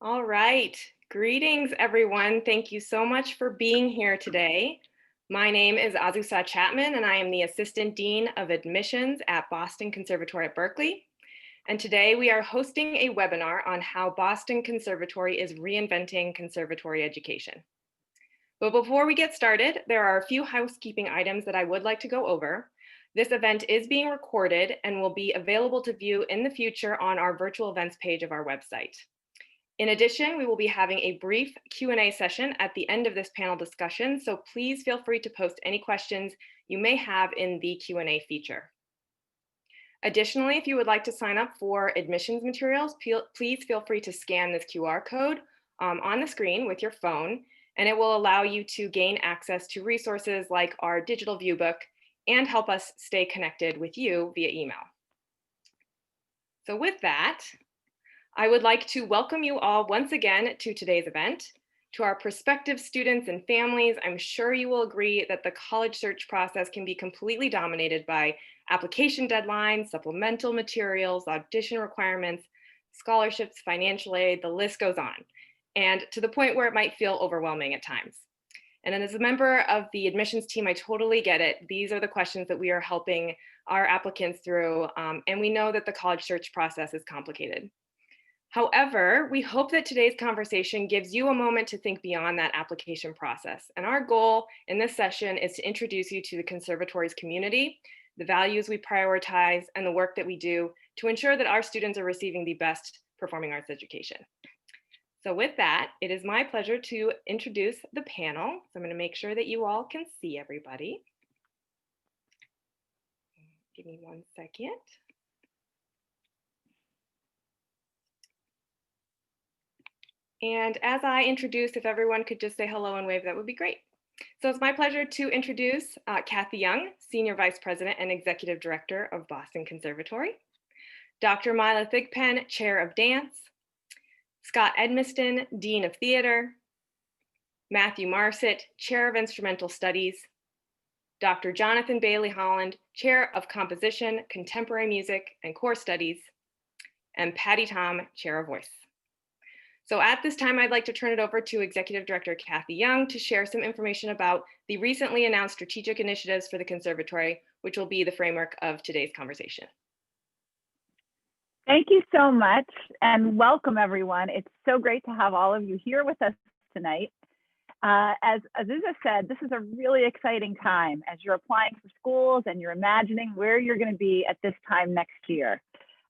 All right. Greetings, everyone. Thank you so much for being here today. My name is Azusa Chapman, and I am the Assistant Dean of Admissions at Boston Conservatory at Berklee. And today we are hosting a webinar on how Boston Conservatory is reinventing conservatory education. But before we get started, there are a few housekeeping items that I would like to go over. This event is being recorded and will be available to view in the future on our virtual events page of our website. In addition, we will be having a brief Q&A session at the end of this panel discussion, so please feel free to post any questions you may have in the Q&A feature. Additionally, if you would like to sign up for admissions materials, please feel free to scan this QR code on the screen with your phone, and it will allow you to gain access to resources like our digital view book and help us stay connected with you via email. So with that, I would like to welcome you all once again to today's event. To our prospective students and families, I'm sure you will agree that the college search process can be completely dominated by application deadlines, supplemental materials, audition requirements, scholarships, financial aid, the list goes on, and to the point where it might feel overwhelming at times. And then as a member of the admissions team, I totally get it. These are the questions that we are helping our applicants through, and we know that the college search process is complicated. However, we hope that today's conversation gives you a moment to think beyond that application process. And our goal in this session is to introduce you to the Conservatory's community, the values we prioritize, and the work that we do to ensure that our students are receiving the best performing arts education. So with that, it is my pleasure to introduce the panel. So I'm going to make sure that you all can see everybody. Give me one second. And as I introduce, if everyone could just say hello and wave, that would be great. So it's my pleasure to introduce Cathy Young, Senior Vice President and Executive Director of Boston Conservatory, Dr. Mila Thigpen, Chair of Dance, Scott Edmiston, Dean of Theater, Matthew Marsit, Chair of Instrumental Studies, Dr. Jonathan Bailey Holland, Chair of Composition, Contemporary Music, and Core Studies, and Patty Tom, Chair of Voice. So at this time, I'd like to turn it over to Executive Director Cathy Young to share some information about the recently announced strategic initiatives for the Conservatory, which will be the framework of today's conversation. Thank you so much, and welcome everyone. It's so great to have all of you here with us tonight. As Azusa said, this is a really exciting time as you're applying for schools and you're imagining where you're going to be at this time next year.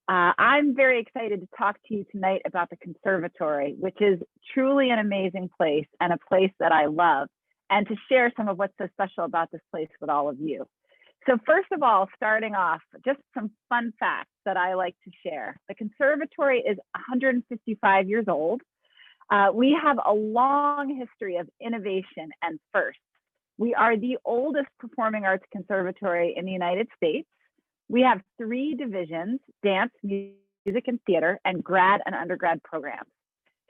I'm very excited to talk to you tonight about the Conservatory, which is truly an amazing place and a place that I love, and to share some of what's so special about this place with all of you. So first of all, starting off, just some fun facts that I like to share. The Conservatory is 155 years old. We have a long history of innovation and firsts. We are the oldest performing arts conservatory in the United States. We have 3 divisions: dance, music, and theater, and grad and undergrad programs.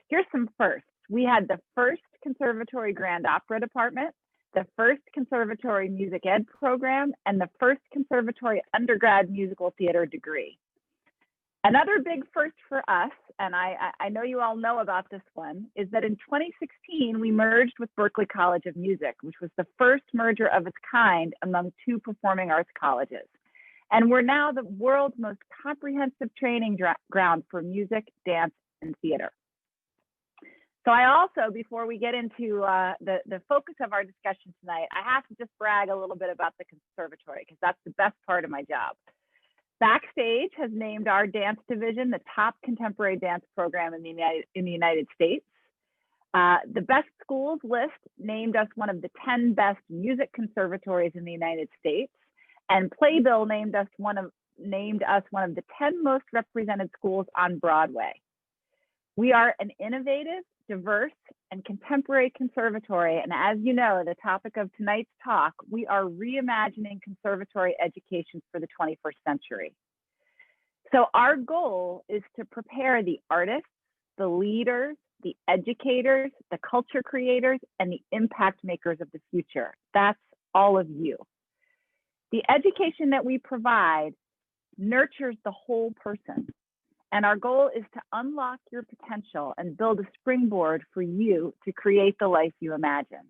Here's some firsts. We had the first Conservatory Grand Opera Department, the first Conservatory Music Ed program, and the first Conservatory undergrad musical theater degree. Another big first for us, and I know you all know about this one, is that in 2016, we merged with Berklee College of Music, which was the first merger of its kind among 2 performing arts colleges. And we're now the world's most comprehensive training ground for music, dance, and theater. So I also, before we get into the focus of our discussion tonight, I have to just brag a little bit about the Conservatory, because that's the best part of my job. Backstage has named our dance division the top contemporary dance program in the United States. The Best Schools list named us one of the 10 best music conservatories in the United States. And Playbill named us one of the 10 most represented schools on Broadway. We are an innovative, diverse, and contemporary conservatory. And as you know, the topic of tonight's talk, we are reimagining conservatory education for the 21st century. So our goal is to prepare the artists, the leaders, the educators, the culture creators, and the impact makers of the future. That's all of you. The education that we provide nurtures the whole person. And our goal is to unlock your potential and build a springboard for you to create the life you imagine.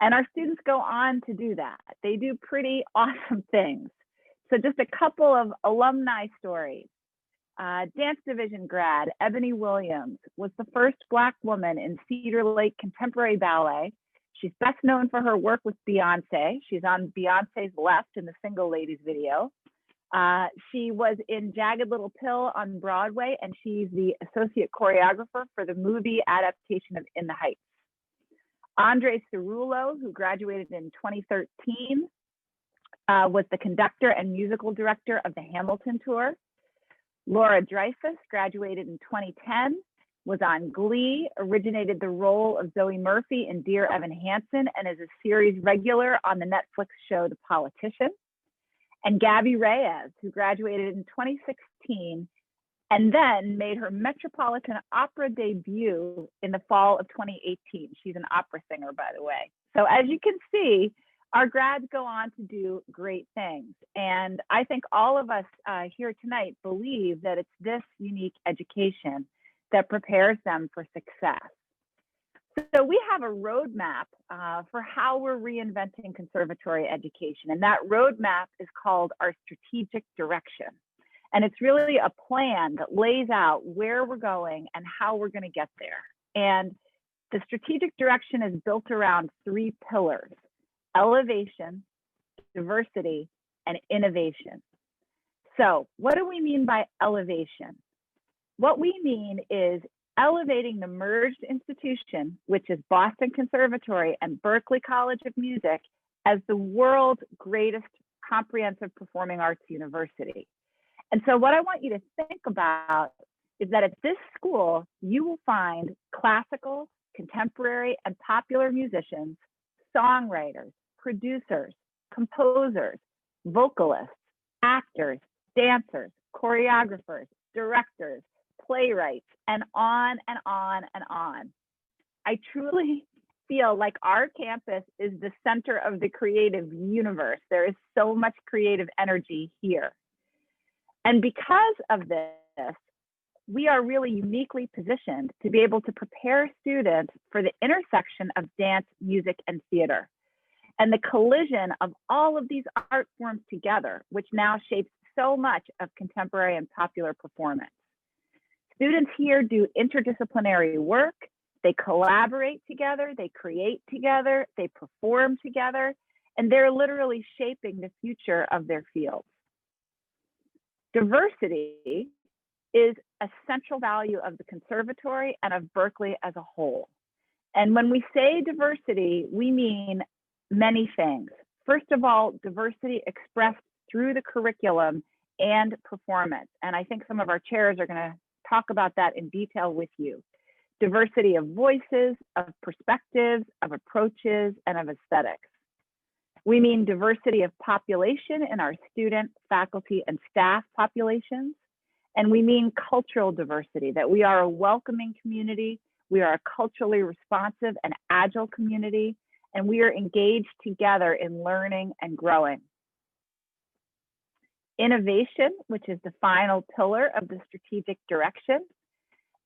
And our students go on to do that. They do pretty awesome things. So just a couple of alumni stories. Dance division grad Ebony Williams was the first Black woman in Cedar Lake Contemporary Ballet. She's best known for her work with Beyonce. She's on Beyonce's left in the Single Ladies video. She was in Jagged Little Pill on Broadway, and she's the associate choreographer for the movie adaptation of In the Heights. Andre Cerullo, who graduated in 2013, was the conductor and musical director of the Hamilton Tour. Laura Dreyfus graduated in 2010, was on Glee, originated the role of Zoe Murphy in Dear Evan Hansen, and is a series regular on the Netflix show The Politician. And Gabby Reyes, who graduated in 2016 and then made her Metropolitan Opera debut in the fall of 2018. She's an opera singer, by the way. So as you can see, our grads go on to do great things. And I think all of us here tonight believe that it's this unique education that prepares them for success. So we have a roadmap for how we're reinventing conservatory education. And that roadmap is called our strategic direction. And it's really a plan that lays out where we're going and how we're going to get there. And the strategic direction is built around 3 pillars: elevation, diversity, and innovation. So what do we mean by elevation? What we mean is elevating the merged institution, which is Boston Conservatory and Berklee College of Music, as the world's greatest comprehensive performing arts university. And so what I want you to think about is that at this school, you will find classical, contemporary, and popular musicians, songwriters, producers, composers, vocalists, actors, dancers, choreographers, directors, playwrights, and on and on and on. I truly feel like our campus is the center of the creative universe. There is so much creative energy here. And because of this, we are really uniquely positioned to be able to prepare students for the intersection of dance, music, and theater, and the collision of all of these art forms together, which now shapes so much of contemporary and popular performance. Students here do interdisciplinary work, they collaborate together, they create together, they perform together, and they're literally shaping the future of their fields. Diversity is a central value of the conservatory and of Berklee as a whole. And when we say diversity, we mean many things. First of all, diversity expressed through the curriculum and performance. And I think some of our chairs are going to talk about that in detail with you. Diversity of voices, of perspectives, of approaches, and of aesthetics. We mean diversity of population in our student, faculty, and staff populations. And we mean cultural diversity, that we are a welcoming community, we are a culturally responsive and agile community, and we are engaged together in learning and growing. Innovation, which is the final pillar of the strategic direction.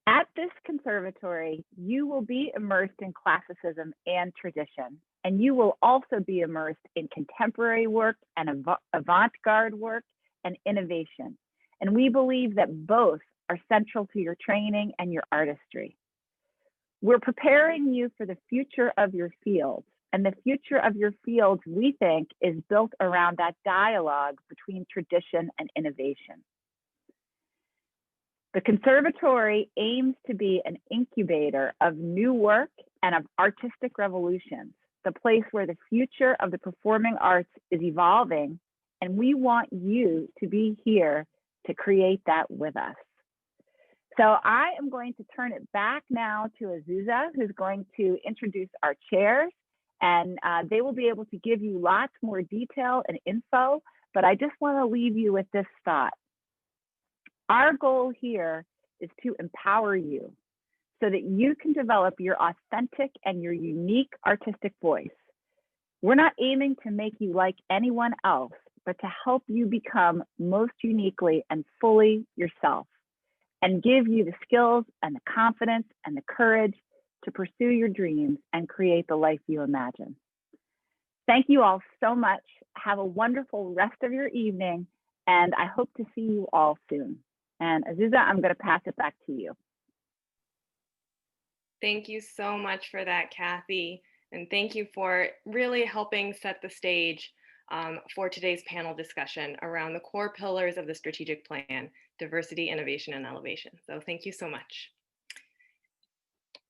At this conservatory, you will be immersed in classicism and tradition, and you will also be immersed in contemporary work and avant-garde work and innovation. And we believe that both are central to your training and your artistry. We're preparing you for the future of your fields, and the future of your fields, we think, is built around that dialogue between tradition and innovation. The conservatory aims to be an incubator of new work and of artistic revolutions, the place where the future of the performing arts is evolving, and we want you to be here to create that with us. So I am going to turn it back now to Azusa, who's going to introduce our chairs, and they will be able to give you lots more detail and info, but I just want to leave you with this thought. Our goal here is to empower you so that you can develop your authentic and your unique artistic voice. We're not aiming to make you like anyone else, but to help you become most uniquely and fully yourself. and give you the skills and the confidence and the courage to pursue your dreams and create the life you imagine. Thank you all so much. Have a wonderful rest of your evening, and I hope to see you all soon. And Azusa, I'm going to pass it back to you. Thank you so much for that, Cathy. And thank you for really helping set the stage for today's panel discussion around the core pillars of the strategic plan: diversity, innovation, and elevation. So thank you so much.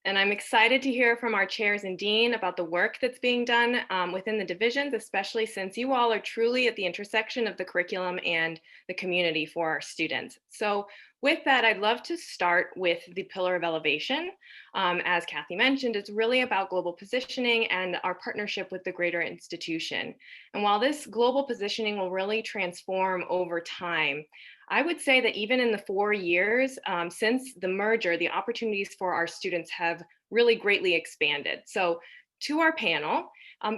And I'm excited to hear from our chairs and dean about the work that's being done within the divisions, especially since you all are truly at the intersection of the curriculum and the community for our students. So with that, I'd love to start with the pillar of elevation. As Cathy mentioned, it's really about global positioning and our partnership with the greater institution. And while this global positioning will really transform over time, I would say that even in the 4 years since the merger, the opportunities for our students have really greatly expanded. So to our panel,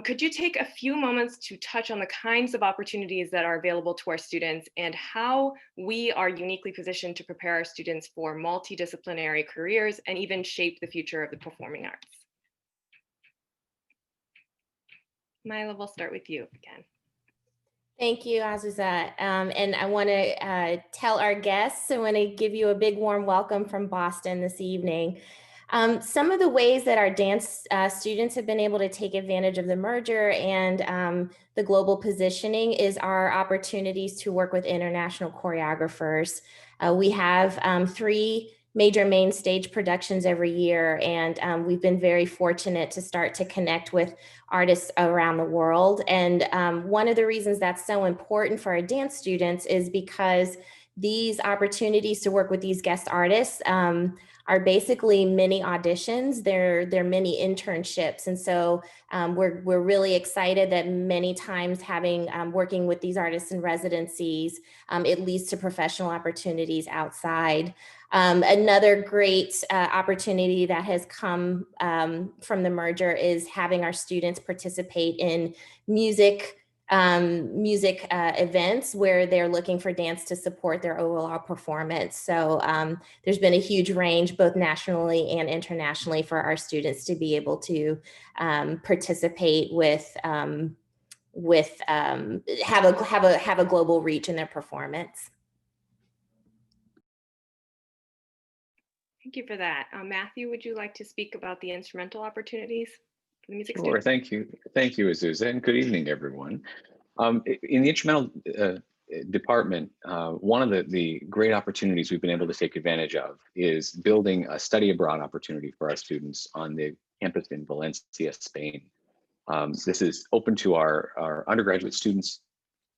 could you take a few moments to touch on the kinds of opportunities that are available to our students and how we are uniquely positioned to prepare our students for multidisciplinary careers and even shape the future of the performing arts? Mila, we'll start with you again. Thank you, Azusa. And I want to tell our guests, I want to give you a big warm welcome from Boston this evening. Some of the ways that our dance students have been able to take advantage of the merger and the global positioning is our opportunities to work with international choreographers. We have 3 major main stage productions every year, and we've been very fortunate to start to connect with artists around the world. And one of the reasons that's so important for our dance students is because these opportunities to work with these guest artists are basically mini auditions. They're mini internships. And so we're really excited that many times working with these artists in residencies, it leads to professional opportunities outside. Another great opportunity that has come from the merger is having our students participate in music events where they're looking for dance to support their overall performance. So there's been a huge range, both nationally and internationally, for our students to be able to participate have a global reach in their performance. Thank you for that. Matthew, would you like to speak about the instrumental opportunities for the music Sure, students? thank you. Thank you, Azusa, and good evening, everyone. In the instrumental department, one of the great opportunities we've been able to take advantage of is building a study abroad opportunity for our students on the campus in Valencia, Spain. This is open to our undergraduate students.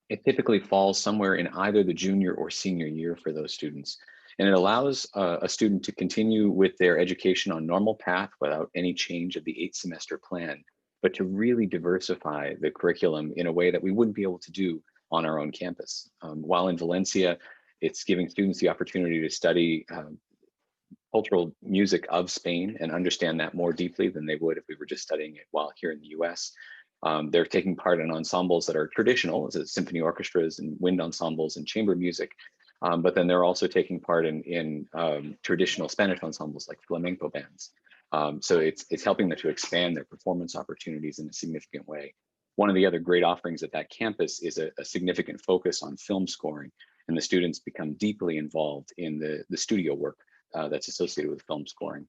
It typically falls somewhere in either the junior or senior year for those students. And it allows a student to continue with their education on normal path without any change of the 8-semester plan, but to really diversify the curriculum in a way that we wouldn't be able to do on our own campus. While in Valencia, it's giving students the opportunity to study cultural music of Spain and understand that more deeply than they would if we were just studying it while here in the US. They're taking part in ensembles that are traditional, as symphony orchestras and wind ensembles and chamber music. But then they're also taking part in traditional Spanish ensembles like flamenco bands. So it's helping them to expand their performance opportunities in a significant way. One of the other great offerings at that campus is a significant focus on film scoring, and the students become deeply involved in the studio work that's associated with film scoring.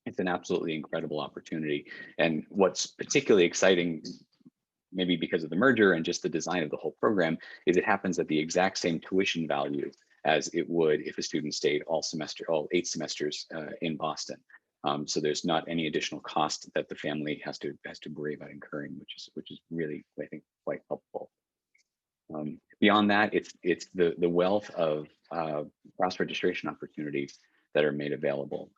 It's an absolutely incredible opportunity. And what's particularly exciting, maybe because of the merger and just the design of the whole program, is it happens at the exact same tuition value as it would if a student stayed all 8 semesters in Boston. So there's not any additional cost that the family has to worry about incurring, which is really, I think, quite helpful. Beyond that, it's the wealth of cross-registration opportunities that are made available.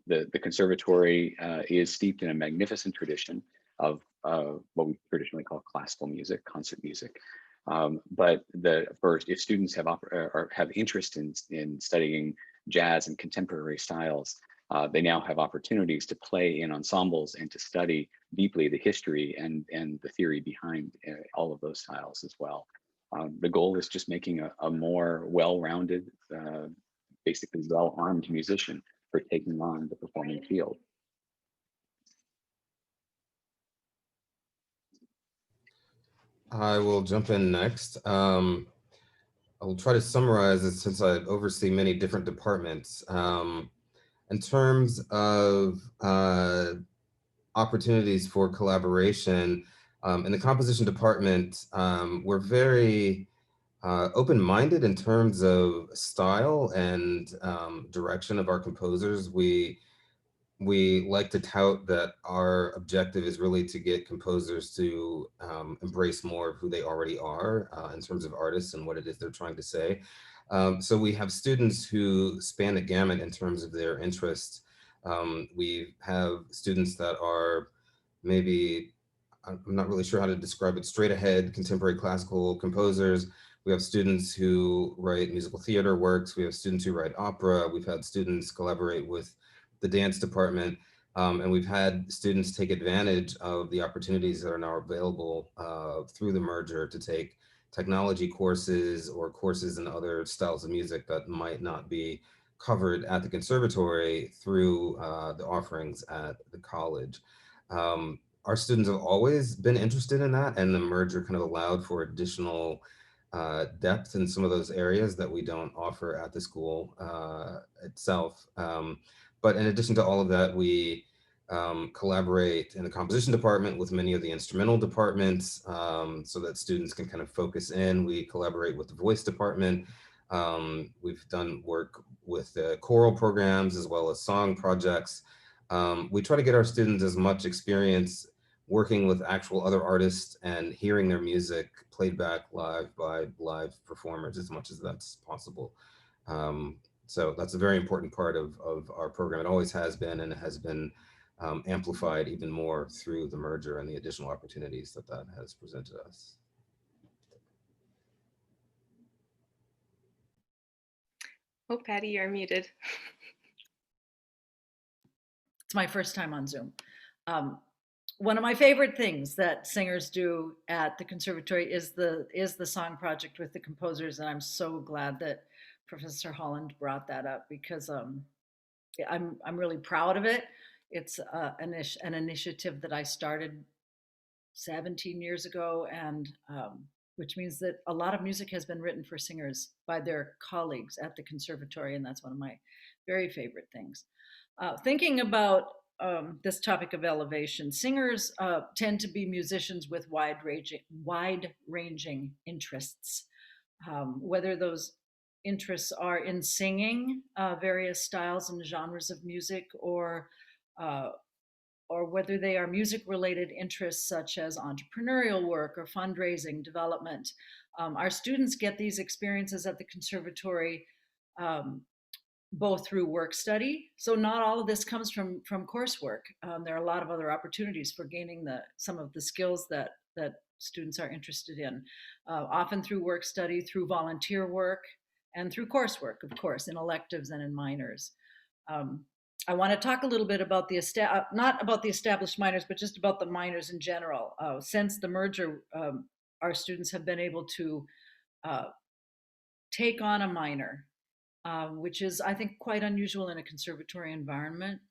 The Conservatory is steeped in a magnificent tradition of what we traditionally call classical music, concert music. But if students have interest in studying jazz and contemporary styles, they now have opportunities to play in ensembles and to study deeply the history and the theory behind all of those styles as well. The goal is just making a more well-rounded basically well-armed musician for taking on the performing field. I will jump in next. I will try to summarize it since I oversee many different departments. In terms of opportunities for collaboration, in the composition department, we're very open-minded in terms of style and direction of our composers. We like to tout that our objective is really to get composers to embrace more of who they already are in terms of artists and what it is they're trying to say. So we have students who span the gamut in terms of their interests. We have students that are maybe, I'm not really sure how to describe it, straight ahead contemporary classical composers. We have students who write musical theater works. We have students who write opera. We've had students collaborate with the dance department. And we've had students take advantage of the opportunities that are now available through the merger to take technology courses or courses in other styles of music that might not be covered at the conservatory through the offerings at the college. Our students have always been interested in that, and the merger kind of allowed for additional depth in some of those areas that we don't offer at the school itself. But in addition to all of that, we collaborate in the composition department with many of the instrumental departments so that students can kind of focus in. We collaborate with the voice department. We've done work with choral programs as well as song projects. We try to get our students as much experience working with actual other artists and hearing their music played back live by live performers as much as that's possible. So that's a very important part of our program. It always has been, and it has been amplified even more through the merger and the additional opportunities that that has presented us. Oh, Patty, you're muted. It's my first time on Zoom. One of my favorite things that singers do at the conservatory is the song project with the composers, and I'm so glad that Professor Holland brought that up because I'm really proud of it. It's an initiative that I started 17 years ago, and which means that a lot of music has been written for singers by their colleagues at the conservatory, and that's one of my very favorite things. Thinking about this topic of elevation, singers tend to be musicians with wide-ranging interests, whether those interests are in singing various styles and genres of music, or whether they are music-related interests such as entrepreneurial work or fundraising, development. Our students get these experiences at the conservatory both through work study. So not all of this comes from coursework. There are a lot of other opportunities for gaining some of the skills that students are interested in, often through work study, through volunteer work, and through coursework, of course, in electives and in minors. I want to talk a little bit about not about the established minors, but just about the minors in general. Since the merger, our students have been able to take on a minor, which is, I think, quite unusual in a conservatory environment.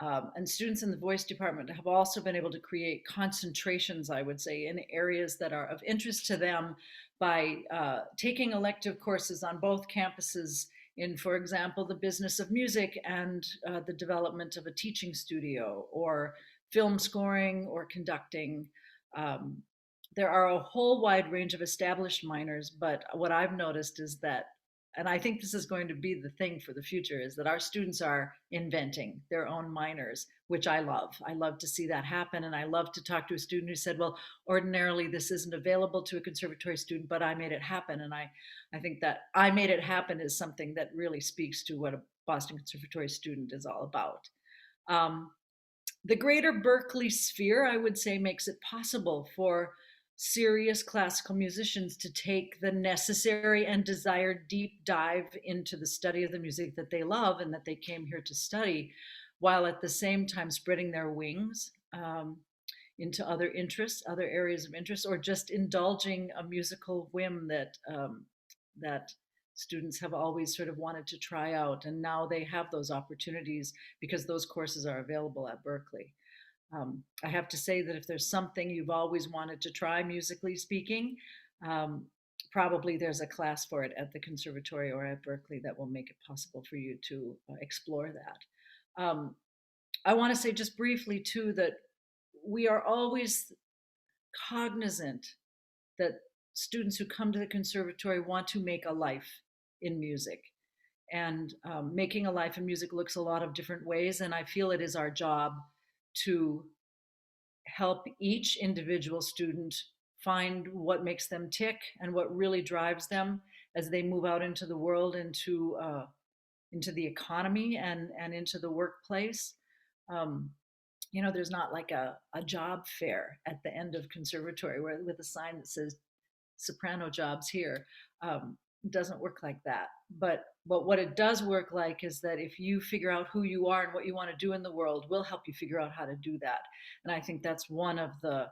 And students in the voice department have also been able to create concentrations, I would say, in areas that are of interest to them by taking elective courses on both campuses in, for example, the business of music and the development of a teaching studio, or film scoring or conducting. There are a whole wide range of established minors, but what I've noticed is that, and I think this is going to be the thing for the future, is that our students are inventing their own minors, which I love. I love to see that happen. And I love to talk to a student who said, well, ordinarily this isn't available to a conservatory student, but I made it happen. And I think that I made it happen is something that really speaks to what a Boston Conservatory student is all about. The greater Berklee sphere, I would say, makes it possible for serious classical musicians to take the necessary and desired deep dive into the study of the music that they love and that they came here to study, while at the same time spreading their wings into other interests, other areas of interest, or just indulging a musical whim that students have always sort of wanted to try out, and now they have those opportunities because those courses are available at Berklee. I have to say that if there's something you've always wanted to try, musically speaking, probably there's a class for it at the Conservatory or at Berklee that will make it possible for you to explore that. I want to say just briefly too that we are always cognizant that students who come to the Conservatory want to make a life in music. And making a life in music looks a lot of different ways. And I feel it is our job to help each individual student find what makes them tick and what really drives them as they move out into the world, into the economy and into the workplace. You know, there's not like a job fair at the end of Conservatory with a sign that says soprano jobs here. It doesn't work like that. But what it does work like is that if you figure out who you are and what you want to do in the world, we'll help you figure out how to do that. And I think that's one of the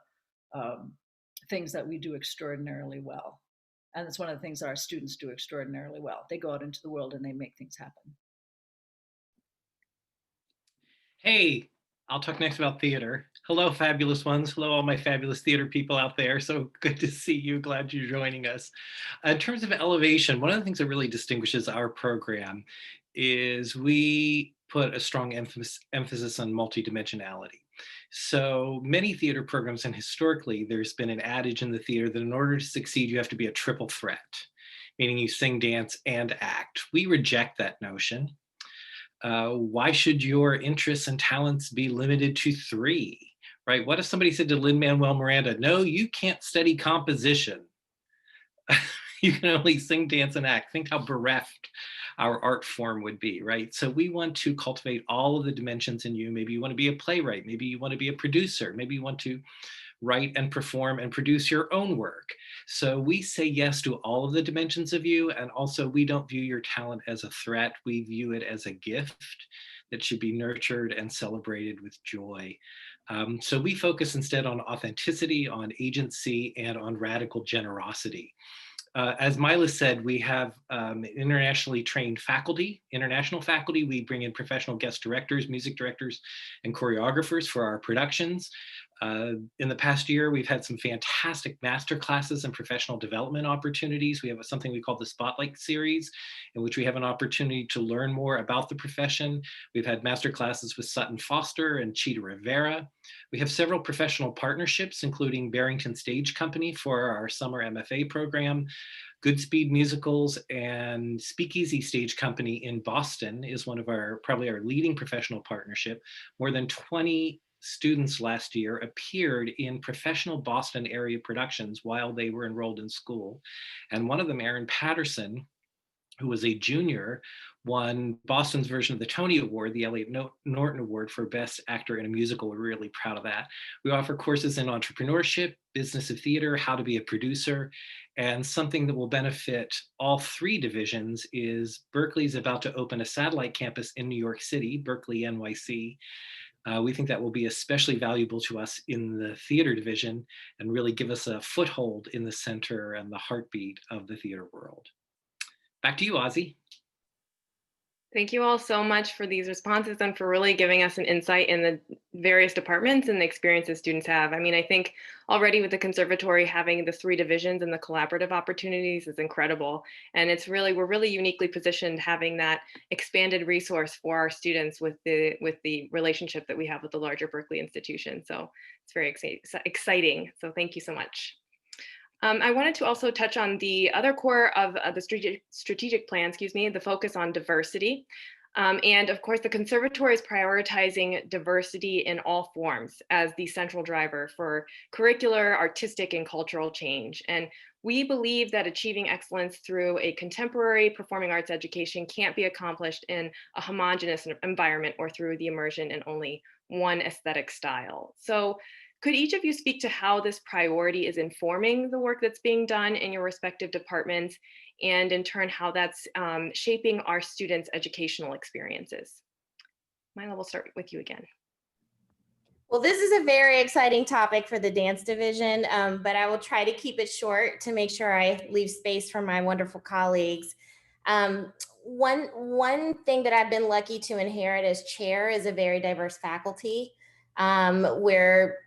things that we do extraordinarily well. And it's one of the things that our students do extraordinarily well. They go out into the world and they make things happen. Hey, I'll talk next about theater. Hello, fabulous ones. Hello, all my fabulous theater people out there. So good to see you. Glad you're joining us. In terms of elevation, one of the things that really distinguishes our program is we put a strong emphasis on multidimensionality. So many theater programs, and historically, there's been an adage in the theater that in order to succeed, you have to be a triple threat, meaning you sing, dance, and act. We reject that notion. Why should your interests and talents be limited to 3, right? What if somebody said to Lin-Manuel Miranda, no, you can't study composition. You can only sing, dance, and act. Think how bereft our art form would be, right? So we want to cultivate all of the dimensions in you. Maybe you want to be a playwright. Maybe you want to be a producer. Maybe you want to write and perform and produce your own work. So we say yes to all of the dimensions of you. And also we don't view your talent as a threat. We view it as a gift that should be nurtured and celebrated with joy. So we focus instead on authenticity, on agency, and on radical generosity. As Mila said, we have internationally trained faculty, international faculty. We bring in professional guest directors, music directors, and choreographers for our productions. In the past year, we've had some fantastic master classes and professional development opportunities. We have something we call the Spotlight Series, in which we have an opportunity to learn more about the profession. We've had master classes with Sutton Foster and Chita Rivera. We have several professional partnerships, including Barrington Stage Company for our summer MFA program. Goodspeed Musicals and Speakeasy Stage Company in Boston is one of probably our leading professional partnership. More than 20 students last year appeared in professional Boston area productions while they were enrolled in school. And one of them, Aaron Patterson, who was a junior, won Boston's version of the Tony Award, the Elliot Norton Award for Best Actor in a Musical. We're really proud of that. We offer courses in entrepreneurship, business of theater, how to be a producer, and something that will benefit all 3 divisions is Berklee's about to open a satellite campus in New York City, Berklee NYC. We think that will be especially valuable to us in the theater division and really give us a foothold in the center and the heartbeat of the theater world. Back to you, Ozzy. Thank you all so much for these responses and for really giving us an insight in the various departments and the experiences students have. I mean, I think already with the Conservatory having the 3 divisions and the collaborative opportunities is incredible. And we're really uniquely positioned having that expanded resource for our students with the relationship that we have with the larger Berklee institution. So it's very exciting. So thank you so much. I wanted to also touch on the other core of the strategic plan, the focus on diversity. And of course, the Conservatory is prioritizing diversity in all forms as the central driver for curricular, artistic, and cultural change. And we believe that achieving excellence through a contemporary performing arts education can't be accomplished in a homogeneous environment or through the immersion in only one aesthetic style. So could each of you speak to how this priority is informing the work that's being done in your respective departments, and in turn, how that's shaping our students' educational experiences? Mila, we'll start with you again. Well, this is a very exciting topic for the dance division, but I will try to keep it short to make sure I leave space for my wonderful colleagues. One thing that I've been lucky to inherit as chair is a very diverse faculty. We're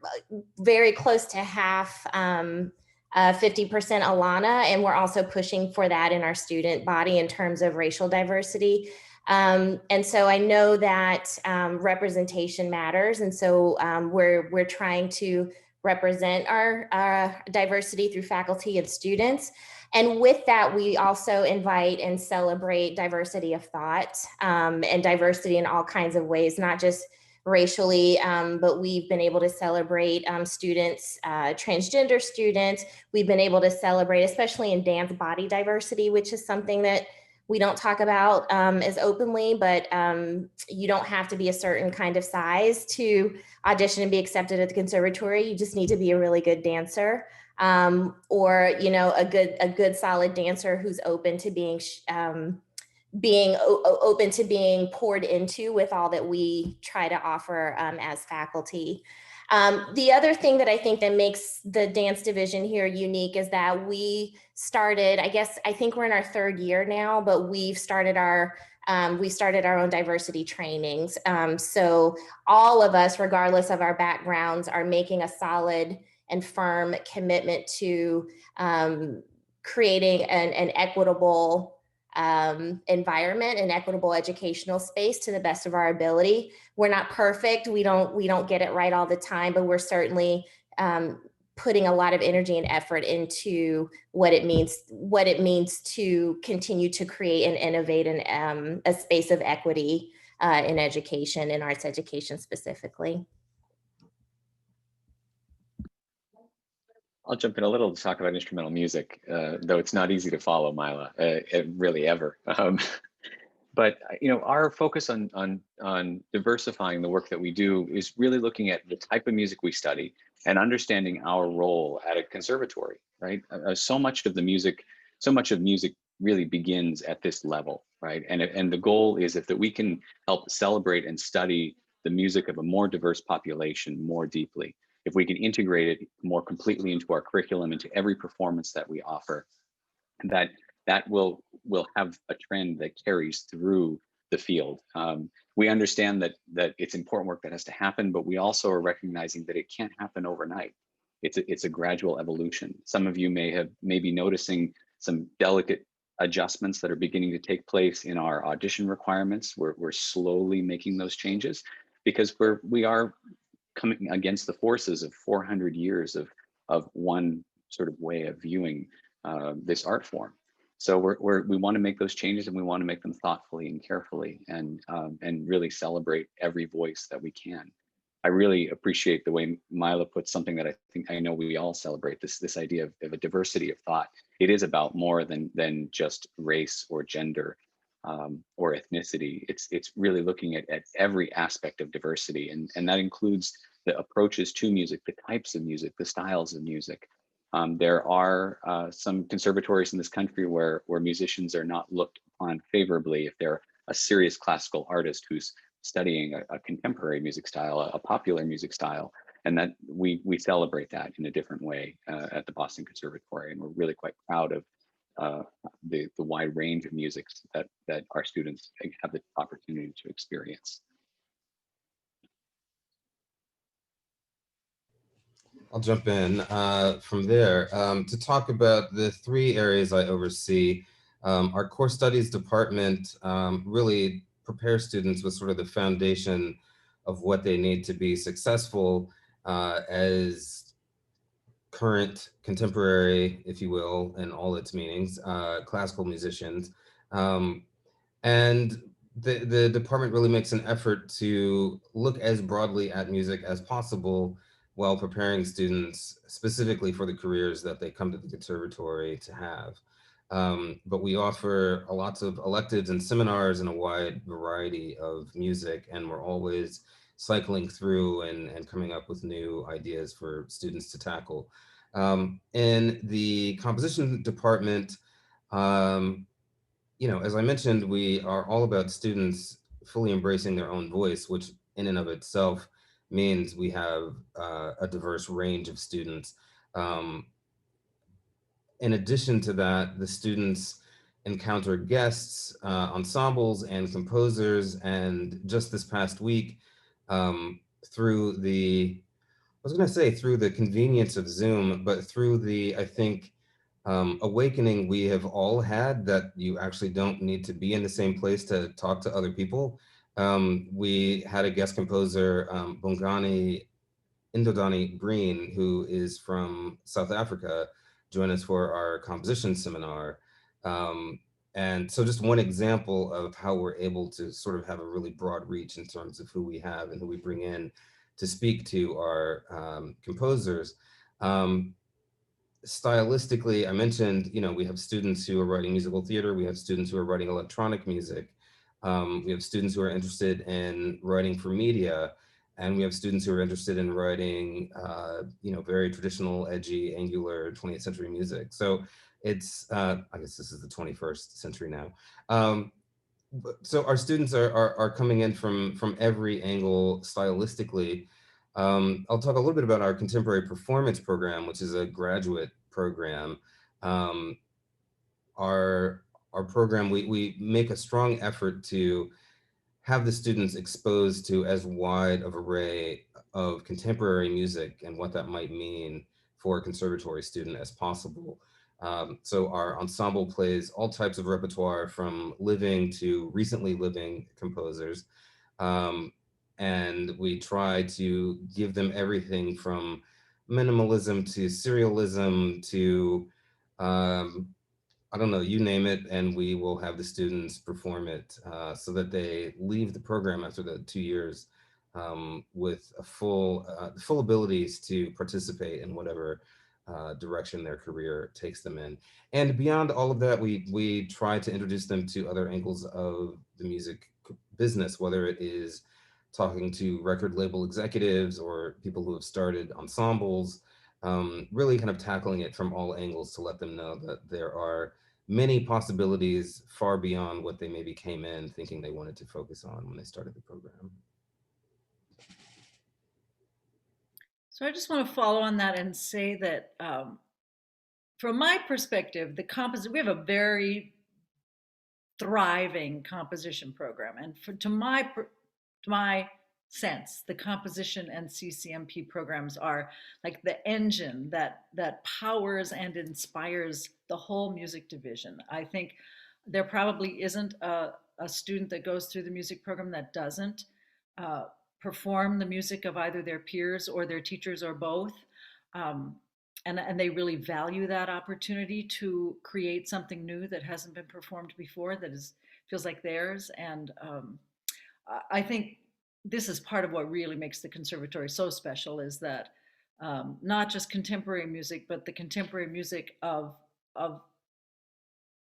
very close to half, 50% Alana, and we're also pushing for that in our student body in terms of racial diversity. And so I know that representation matters, and so we're trying to represent our diversity through faculty and students. And with that, we also invite and celebrate diversity of thought, and diversity in all kinds of ways, not just racially, but we've been able to celebrate students, transgender students. We've been able to celebrate, especially in dance, body diversity, which is something that we don't talk about as openly, but you don't have to be a certain kind of size to audition and be accepted at the conservatory. You just need to be a really good dancer, or a good solid dancer who's open to being open to being poured into with all that we try to offer as faculty. The other thing that I think that makes the dance division here unique is that we started, I think we're in our third year now, but we started our own diversity trainings. So all of us, regardless of our backgrounds, are making a solid and firm commitment to creating an equitable environment and equitable educational space to the best of our ability. We're not perfect. We don't get it right all the time, but we're certainly putting a lot of energy and effort into what it means to continue to create and innovate in a space of equity in education, in arts education specifically. I'll jump in a little to talk about instrumental music, though it's not easy to follow, Mila, really ever. But our focus on diversifying the work that we do is really looking at the type of music we study and understanding our role at a conservatory, right? So much of music really begins at this level, right? And the goal is that we can help celebrate and study the music of a more diverse population more deeply. If we can integrate it more completely into our curriculum, into every performance that we offer, that will have a trend that carries through the field. We understand that it's important work that has to happen, but we also are recognizing that it can't happen overnight. It's a gradual evolution. Some of you may be noticing some delicate adjustments that are beginning to take place in our audition requirements. We're slowly making those changes because we are coming against the forces of 400 years of one sort of way of viewing this art form. So we want to make those changes, and we want to make them thoughtfully and carefully, and really celebrate every voice that we can. I really appreciate the way Mila puts something that I know we all celebrate, this idea of a diversity of thought. It is about more than just race or gender or ethnicity. It's really looking at every aspect of diversity, and that includes the approaches to music, the types of music, the styles of music. There are some conservatories in this country where musicians are not looked upon favorably if they're a serious classical artist who's studying a contemporary music style, a popular music style, and that we celebrate that in a different way at the Boston Conservatory, and we're really quite proud of the wide range of musics that our students have the opportunity to experience. I'll jump in from there to talk about the three areas I oversee. Our core studies department really prepares students with sort of the foundation of what they need to be successful as current, contemporary, if you will, in all its meanings, classical musicians. And the department really makes an effort to look as broadly at music as possible while preparing students specifically for the careers that they come to the conservatory to have. But we offer lots of electives and seminars and a wide variety of music, and we're always cycling through and coming up with new ideas for students to tackle. In the composition department, as I mentioned, we are all about students fully embracing their own voice, which in and of itself means we have a diverse range of students. In addition to that, the students encounter guests, ensembles, and composers. And just this past week, through the, I was going to say through the convenience of Zoom, but through the, I think, awakening we have all had that you actually don't need to be in the same place to talk to other people. We had a guest composer, Bongani Indodani Green, who is from South Africa, join us for our composition seminar. Um, and so just one example of how we're able to sort of have a really broad reach in terms of who we have and who we bring in to speak to our composers. Um, Stylistically, I mentioned, we have students who are writing musical theater, we have students who are writing electronic music, we have students who are interested in writing for media, and we have students who are interested in writing, very traditional, edgy, angular 20th century music. So it's, I guess this is the 21st century now. So our students are coming in from every angle stylistically. I'll talk a little bit about our contemporary performance program, which is a graduate program. Um, our program, we make a strong effort to have the students exposed to as wide of array of contemporary music and what that might mean for a conservatory student as possible. So our ensemble plays all types of repertoire from living to recently living composers. Um, and we try to give them everything from minimalism to serialism to um, I don't know, you name it, and we will have the students perform it so that they leave the program after the 2 years with a full abilities to participate in whatever direction their career takes them in. And beyond all of that, we try to introduce them to other angles of the music business, whether it is talking to record label executives or people who have started ensembles, really kind of tackling it from all angles to let them know that there are many possibilities far beyond what they maybe came in thinking they wanted to focus on when they started the program. So I just want to follow on that and say that from my perspective, we have a very thriving composition program. And to my sense, the composition and CCMP programs are like the engine that powers and inspires the whole music division. I think there probably isn't a student that goes through the music program that doesn't uh, perform the music of either their peers or their teachers or both. Um, and they really value that opportunity to create something new that hasn't been performed before, that feels like theirs. And I think this is part of what really makes the conservatory so special, is that not just contemporary music, but the contemporary music of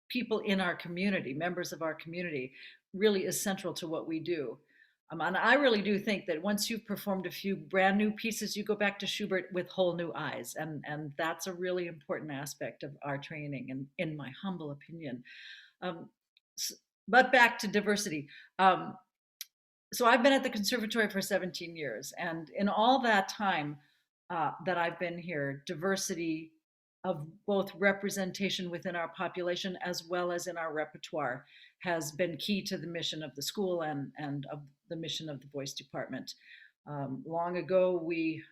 people in our community, members of our community, really is central to what we do. And I really do think that once you've performed a few brand new pieces, you go back to Schubert with whole new eyes. And that's a really important aspect of our training, and in my humble opinion. Um, but back to diversity. So I've been at the conservatory for 17 years. And in all that time that I've been here, diversity of both representation within our population as well as in our repertoire has been key to the mission of the school and of the mission of the voice department. Long ago, we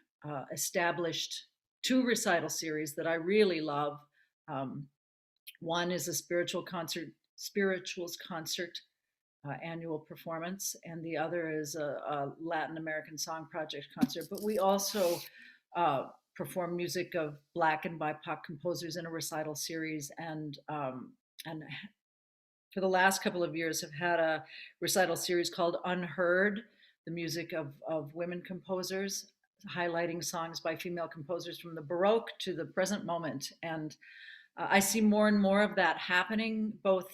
established two recital series that I really love. Um, One is a spirituals concert annual performance, and the other is a Latin American Song Project concert. But we also perform music of Black and BIPOC composers in a recital series, and for the last couple of years have had a recital series called Unheard, the music of women composers, highlighting songs by female composers from the Baroque to the present moment. And I see more and more of that happening, both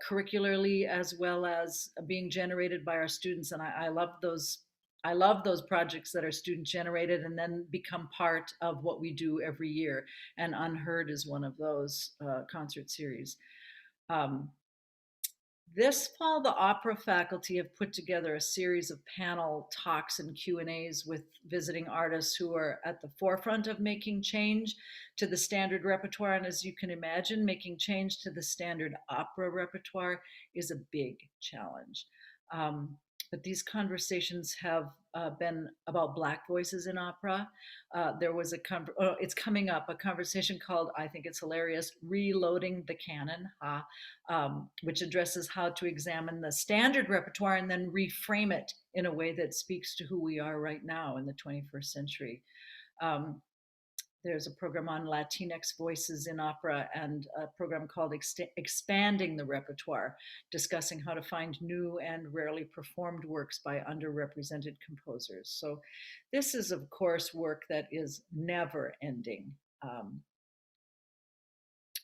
curricularly as well as being generated by our students. And I love those. I love those projects that are student generated and then become part of what we do every year. And Unheard is one of those concert series. Um, This fall, the opera faculty have put together a series of panel talks and Q&As with visiting artists who are at the forefront of making change to the standard repertoire. And as you can imagine, making change to the standard opera repertoire is a big challenge. But these conversations have been about Black voices in opera. There was it's coming up, a conversation called, I think it's hilarious, Reloading the Canon, which addresses how to examine the standard repertoire and then reframe it in a way that speaks to who we are right now in the 21st century. There's a program on Latinx voices in opera and a program called Expanding the Repertoire, discussing how to find new and rarely performed works by underrepresented composers. So this is, of course, work that is never ending.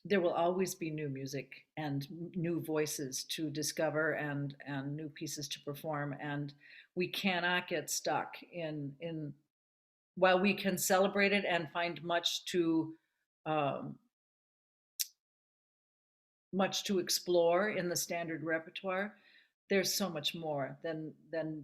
There will always be new music and new voices to discover and new pieces to perform. And we cannot get stuck in while we can celebrate it and find much to explore in the standard repertoire, there's so much more than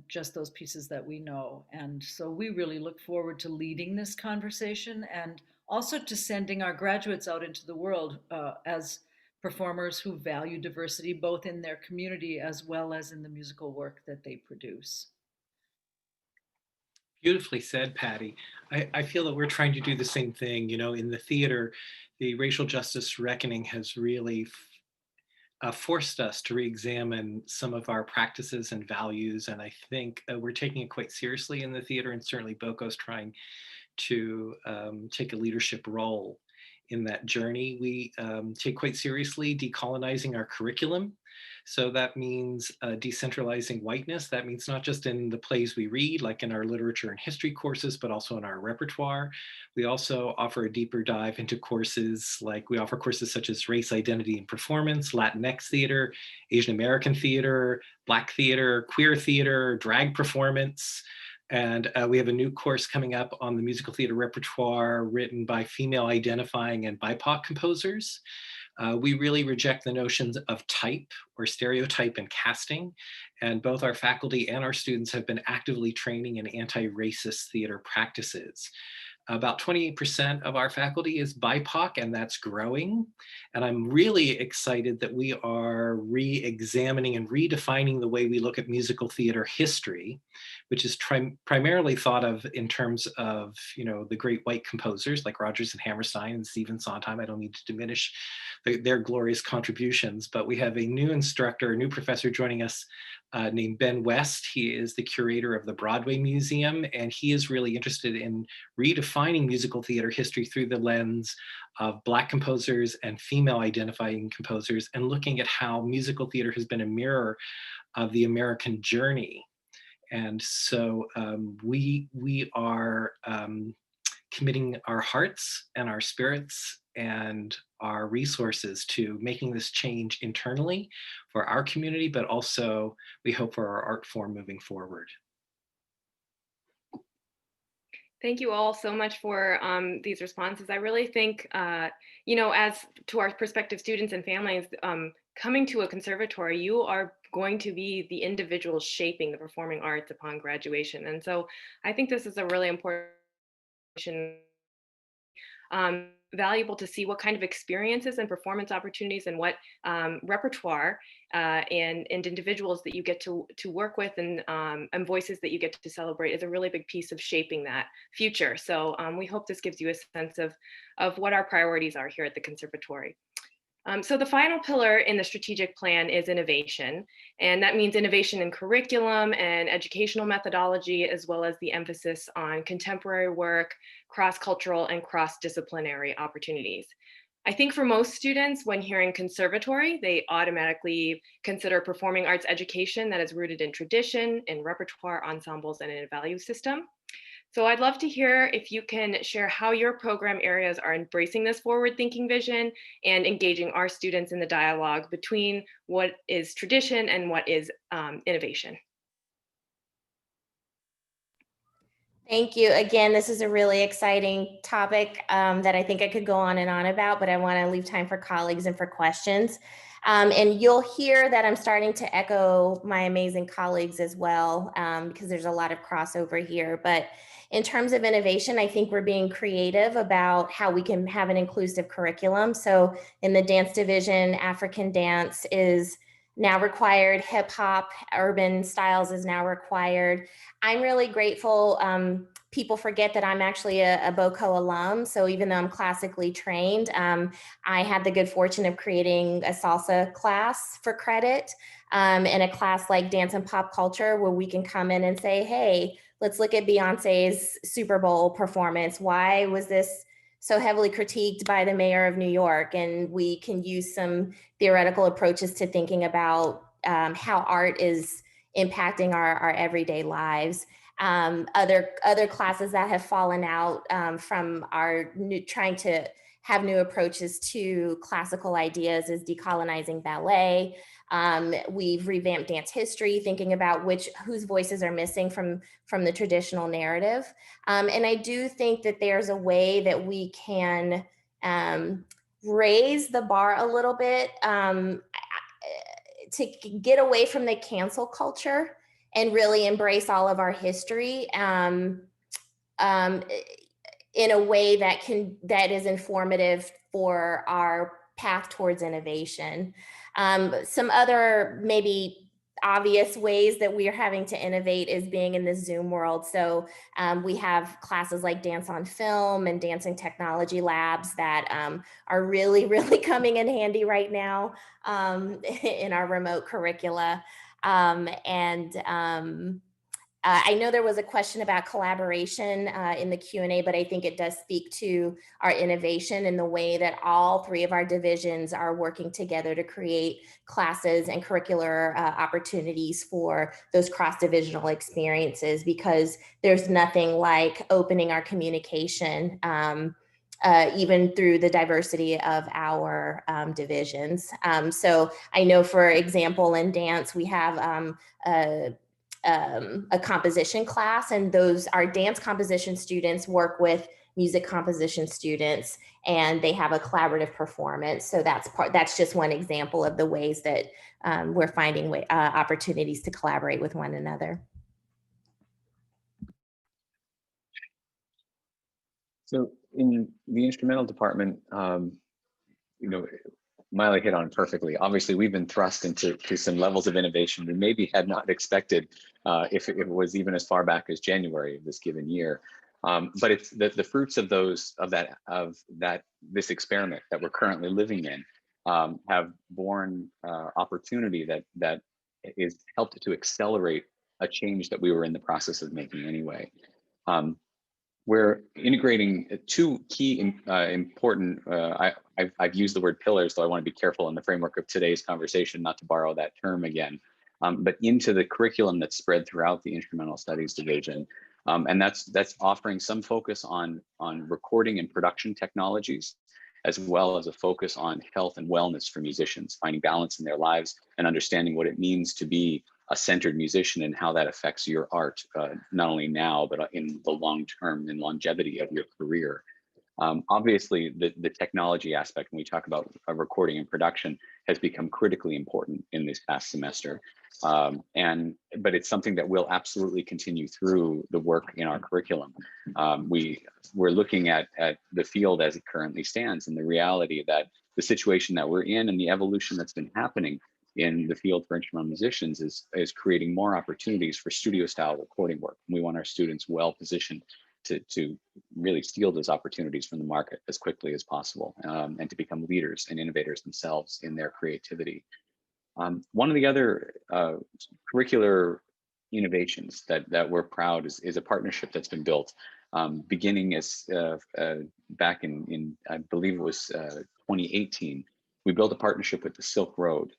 just those pieces that we know. And so we really look forward to leading this conversation and also to sending our graduates out into the world as performers who value diversity both in their community as well as in the musical work that they produce. Beautifully said, Patty. I feel that we're trying to do the same thing. You know, in the theater, the racial justice reckoning has really forced us to re-examine some of our practices and values. And I think we're taking it quite seriously in the theater, and certainly BOCO's trying to take a leadership role in that journey. We take quite seriously decolonizing our curriculum. So that means decentralizing whiteness. That means not just in the plays we read, like in our literature and history courses, but also in our repertoire. We also offer a deeper dive into courses, like we offer courses such as race, identity, and performance, Latinx theater, Asian American theater, Black theater, queer theater, drag performance. And we have a new course coming up on the musical theater repertoire written by female identifying and BIPOC composers. We really reject the notions of type or stereotype in casting, and both our faculty and our students have been actively training in anti-racist theater practices. About 28% of our faculty is BIPOC, and that's growing. And I'm really excited that we are re-examining and redefining the way we look at musical theater history, which is primarily thought of in terms of, you know, the great white composers like Rodgers and Hammerstein and Stephen Sondheim. I don't need to diminish their glorious contributions, but we have a new instructor, a new professor joining us named Ben West. He is the curator of the Broadway Museum, and he is really interested in redefining musical theater history through the lens of Black composers and female identifying composers, and looking at how musical theater has been a mirror of the American journey. And so we are committing our hearts and our spirits and our resources to making this change internally for our community, but also we hope for our art form moving forward. Thank you all so much for these responses. I really think, you know, as to our prospective students and families, coming to a conservatory, you are going to be the individuals shaping the performing arts upon graduation. And so I think this is a really important valuable to see what kind of experiences and performance opportunities and what repertoire and individuals that you get to work with and voices that you get to celebrate is a really big piece of shaping that future. So we hope this gives you a sense of what our priorities are here at the Conservatory. So the final pillar in the strategic plan is innovation, and that means innovation in curriculum and educational methodology, as well as the emphasis on contemporary work, cross-cultural and cross-disciplinary opportunities. I think for most students, when hearing conservatory, they automatically consider performing arts education that is rooted in tradition, in repertoire ensembles, and in a value system. So I'd love to hear if you can share how your program areas are embracing this forward-thinking vision and engaging our students in the dialogue between what is tradition and what is innovation. Thank you. Again, this is a really exciting topic that I think I could go on and on about, but I want to leave time for colleagues and for questions. And you'll hear that I'm starting to echo my amazing colleagues as well, because there's a lot of crossover here. But in terms of innovation, I think we're being creative about how we can have an inclusive curriculum. So in the dance division, African dance is now required, hip hop, urban styles is now required. I'm really grateful. People forget that I'm actually a BOCO alum. So even though I'm classically trained, I had the good fortune of creating a salsa class for credit, and a class like dance and pop culture where we can come in and say, hey, let's look at Beyonce's Super Bowl performance. Why was this so heavily critiqued by the mayor of New York? And we can use some theoretical approaches to thinking about how art is impacting our everyday lives. Other classes that have fallen out from our trying to have new approaches to classical ideas is decolonizing ballet. We've revamped dance history, thinking about whose voices are missing from the traditional narrative. And I do think that there's a way that we can raise the bar a little bit to get away from the cancel culture and really embrace all of our history in a way that is informative for our path towards innovation. Some other maybe obvious ways that we are having to innovate is being in the Zoom world. So we have classes like Dance on Film and Dancing Technology Labs that are really, really coming in handy right now in our remote curricula. I know there was a question about collaboration in the Q&A, but I think it does speak to our innovation and the way that all three of our divisions are working together to create classes and curricular opportunities for those cross-divisional experiences, because there's nothing like opening our communication even through the diversity of our divisions. So I know, for example, in dance, we have a composition class, and our dance composition students work with music composition students, and they have a collaborative performance. So that's just one example of the ways that we're finding opportunities to collaborate with one another. So in the instrumental department, Miley hit on it perfectly. Obviously, we've been thrust into some levels of innovation we maybe had not expected if it was even as far back as January of this given year. But it's the fruits of this experiment that we're currently living in have borne opportunity that is helped to accelerate a change that we were in the process of making anyway. We're integrating two key important, I've used the word pillars, though I want to be careful in the framework of today's conversation not to borrow that term again, but into the curriculum that's spread throughout the instrumental studies division. And that's offering some focus on recording and production technologies, as well as a focus on health and wellness for musicians, finding balance in their lives and understanding what it means to be a centered musician and how that affects your art, not only now, but in the long term and longevity of your career. Obviously, the technology aspect, when we talk about recording and production, has become critically important in this past semester. But it's something that will absolutely continue through the work in our curriculum. We're looking at the field as it currently stands, and the reality that the situation that we're in and the evolution that's been happening in the field for instrumental musicians is creating more opportunities for studio style recording work. We want our students well positioned to really steal those opportunities from the market as quickly as possible, and to become leaders and innovators themselves in their creativity. One of the other curricular innovations that we're proud is a partnership that's been built beginning as back in I believe it was 2018. We built a partnership with the Silk Road.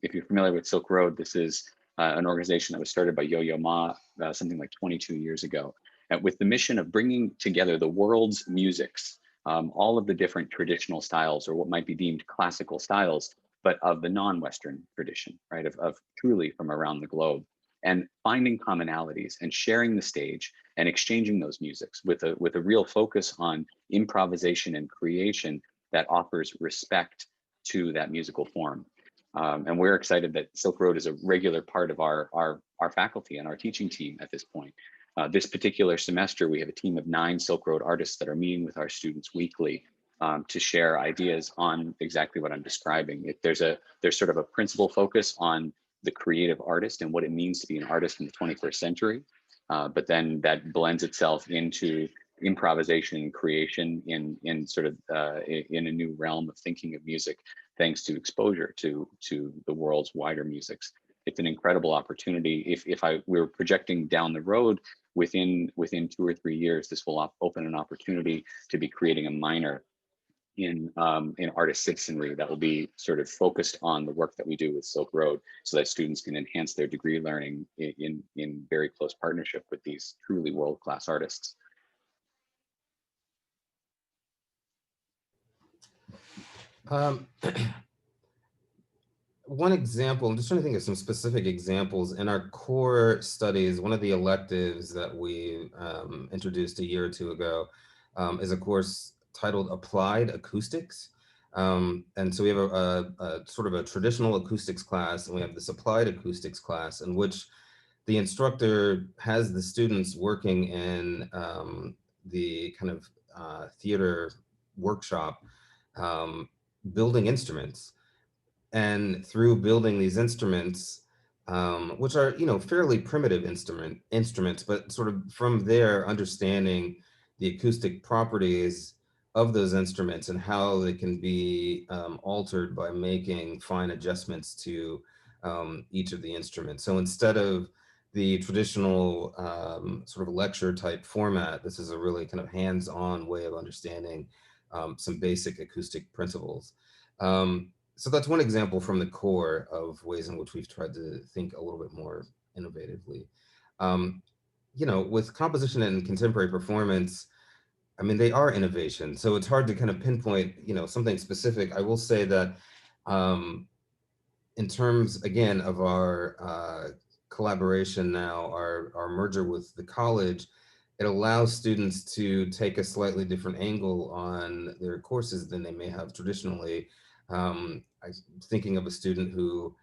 If you're familiar with Silk Road, this is an organization that was started by Yo-Yo Ma something like 22 years ago, with the mission of bringing together the world's musics, all of the different traditional styles, or what might be deemed classical styles, but of the non-Western tradition, right, of truly from around the globe, and finding commonalities and sharing the stage and exchanging those musics with a real focus on improvisation and creation that offers respect to that musical form. And we're excited that Silk Road is a regular part of our faculty and our teaching team at this point. This particular semester, we have a team of 9 Silk Road artists that are meeting with our students weekly to share ideas on exactly what I'm describing. There's sort of a principal focus on the creative artist and what it means to be an artist in the 21st century, but then that blends itself into improvisation and creation in sort of in a new realm of thinking of music, thanks to exposure to the world's wider musics. It's an incredible opportunity. If we were projecting down the road, within 2 or 3 years, this will open an opportunity to be creating a minor in artist citizenry that will be sort of focused on the work that we do with Silk Road, so that students can enhance their degree learning in very close partnership with these truly world-class artists. One example, I'm just trying to think of some specific examples. In our core studies, one of the electives that we introduced a year or two ago is a course titled Applied Acoustics. And so we have a sort of a traditional acoustics class, and we have this applied acoustics class in which the instructor has the students working in the kind of theater workshop, building instruments. And through building these instruments, which are, you know, fairly primitive instruments, but sort of from there understanding the acoustic properties of those instruments and how they can be altered by making fine adjustments to each of the instruments. So instead of the traditional sort of lecture type format, this is a really kind of hands-on way of understanding some basic acoustic principles. So that's one example from the core of ways in which we've tried to think a little bit more innovatively. You know, with composition and contemporary performance, I mean, they are innovation. So it's hard to kind of pinpoint, you know, something specific. I will say that in terms, again, of our collaboration now, our merger with the college, it allows students to take a slightly different angle on their courses than they may have traditionally. I'm thinking of a student who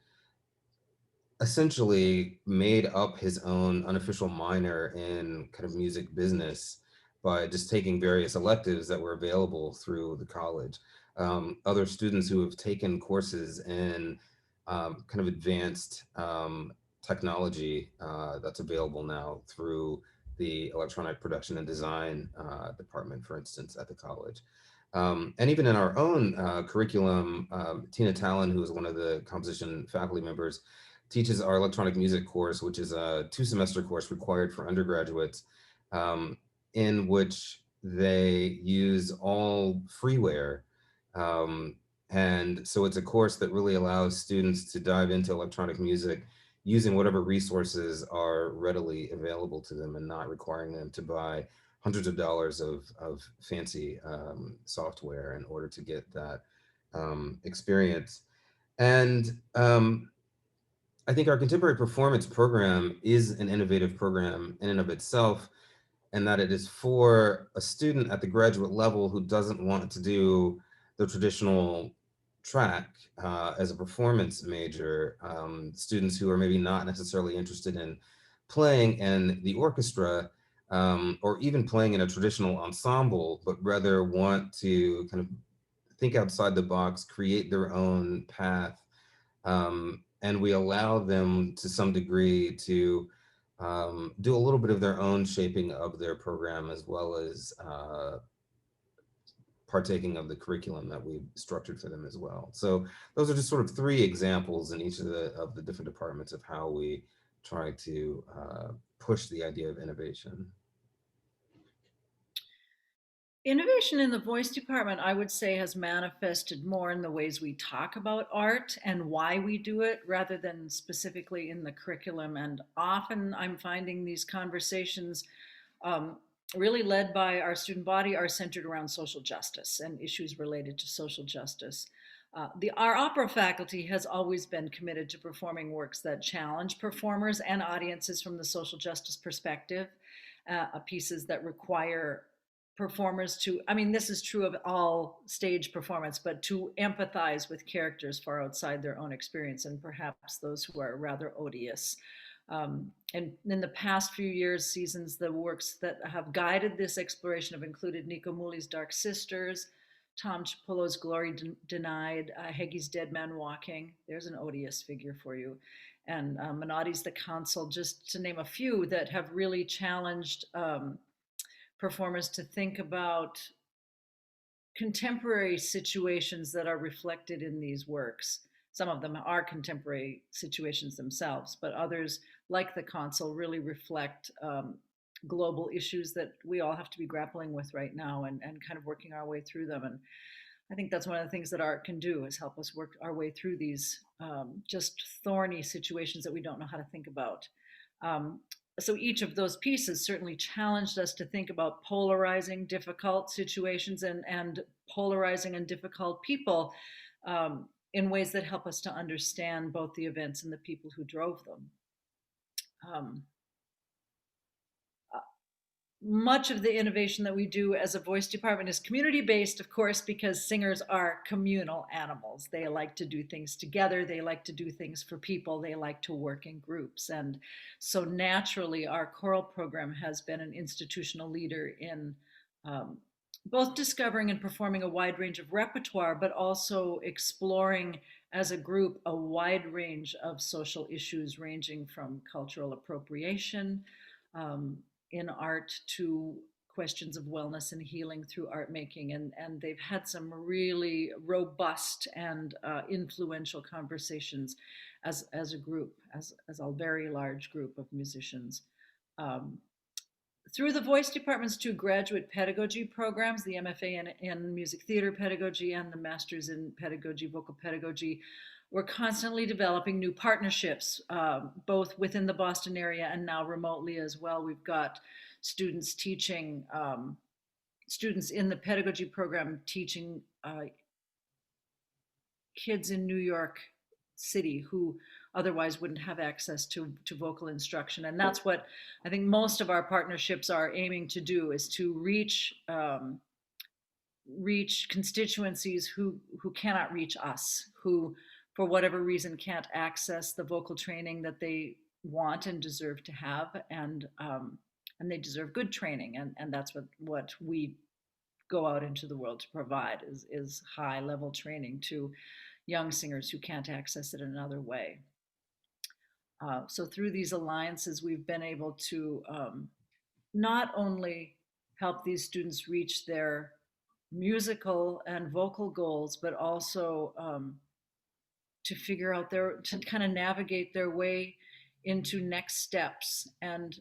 essentially made up his own unofficial minor in kind of music business by just taking various electives that were available through the college. Other students who have taken courses in kind of advanced technology that's available now through the electronic production and design department, for instance, at the college. And even in our own curriculum, Tina Talon, who is one of the composition faculty members, teaches our electronic music course, which is a 2-semester course required for undergraduates, in which they use all freeware. And so it's a course that really allows students to dive into electronic music using whatever resources are readily available to them and not requiring them to buy hundreds of dollars of fancy software in order to get that experience. And I think our contemporary performance program is an innovative program in and of itself, and that it is for a student at the graduate level who doesn't want to do the traditional track as a performance major, students who are maybe not necessarily interested in playing in the orchestra or even playing in a traditional ensemble, but rather want to kind of think outside the box, create their own path. And we allow them to some degree to do a little bit of their own shaping of their program, as well as partaking of the curriculum that we've structured for them as well. So those are just sort of 3 examples in each of the different departments of how we try to push the idea of innovation. Innovation in the voice department, I would say, has manifested more in the ways we talk about art and why we do it rather than specifically in the curriculum. And often I'm finding these conversations really led by our student body are centered around social justice and issues related to social justice. Our opera faculty has always been committed to performing works that challenge performers and audiences from the social justice perspective. pieces that require performers to, I mean, this is true of all stage performance, but to empathize with characters far outside their own experience, and perhaps those who are rather odious. And in the past few years, seasons, the works that have guided this exploration have included Nico Muhly's Dark Sisters, Tom Chipolo's Glory Denied, Heggie's Dead Man Walking. There's an odious figure for you. And Menotti's The Council, just to name a few that have really challenged performers to think about contemporary situations that are reflected in these works. Some of them are contemporary situations themselves, but others, like The Council, really reflect global issues that we all have to be grappling with right now, and kind of working our way through them. And I think that's one of the things that art can do, is help us work our way through these just thorny situations that we don't know how to think about. So each of those pieces certainly challenged us to think about polarizing, difficult situations and polarizing and difficult people in ways that help us to understand both the events and the people who drove them. Much of the innovation that we do as a voice department is community-based, of course, because singers are communal animals. They like to do things together. They like to do things for people. They like to work in groups. And so naturally, our choral program has been an institutional leader in both discovering and performing a wide range of repertoire, but also exploring as a group a wide range of social issues, ranging from cultural appropriation, in art, to questions of wellness and healing through art making. And they've had some really robust and influential conversations as a group, as a very large group of musicians. Through the voice department's two graduate pedagogy programs, the MFA in music theater pedagogy and the Masters in Pedagogy, vocal pedagogy, we're constantly developing new partnerships, both within the Boston area and now remotely as well. We've got students teaching, students in the pedagogy program teaching kids in New York City who otherwise wouldn't have access to vocal instruction. And that's what I think most of our partnerships are aiming to do, is to reach constituencies who cannot reach us, who for whatever reason can't access the vocal training that they want and deserve to have, and they deserve good training, and that's what we go out into the world to provide, is high level training to young singers who can't access it another way. So through these alliances, we've been able to not only help these students reach their musical and vocal goals, but also to figure out to kind of navigate their way into next steps. And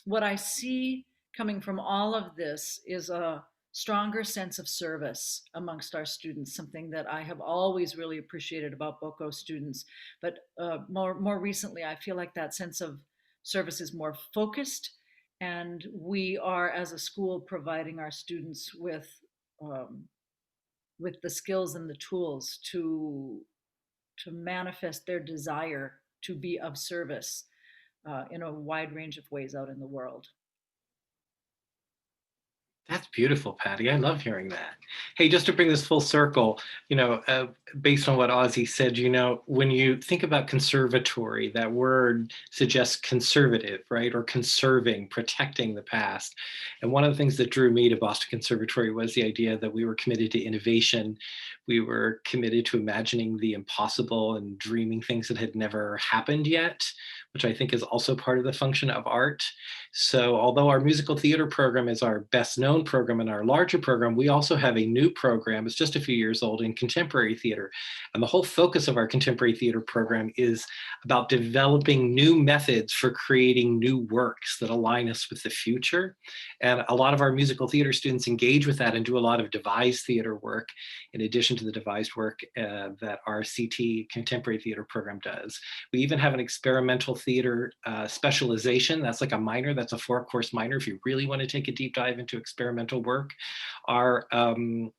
what I see coming from all of this is a stronger sense of service amongst our students, something that I have always really appreciated about BOCO students. But more recently, I feel like that sense of service is more focused, and we are, as a school, providing our students with the skills and the tools to manifest their desire to be of service in a wide range of ways out in the world. That's beautiful, Patty. I love hearing that. Hey, just to bring this full circle, based on what Ozzy said, when you think about conservatory, that word suggests conservative, right? Or conserving, protecting the past. And one of the things that drew me to Boston Conservatory was the idea that we were committed to innovation. We were committed to imagining the impossible and dreaming things that had never happened yet, which I think is also part of the function of art. So although our musical theater program is our best known program and our larger program, we also have a new program. It's just a few years old, in contemporary theater. And the whole focus of our contemporary theater program is about developing new methods for creating new works that align us with the future. And a lot of our musical theater students engage with that and do a lot of devised theater work, in addition to the devised work that our CT contemporary theater program does. We even have an experimental theater specialization. That's like a minor. That's a 4-course minor if you really want to take a deep dive into experimental work. Our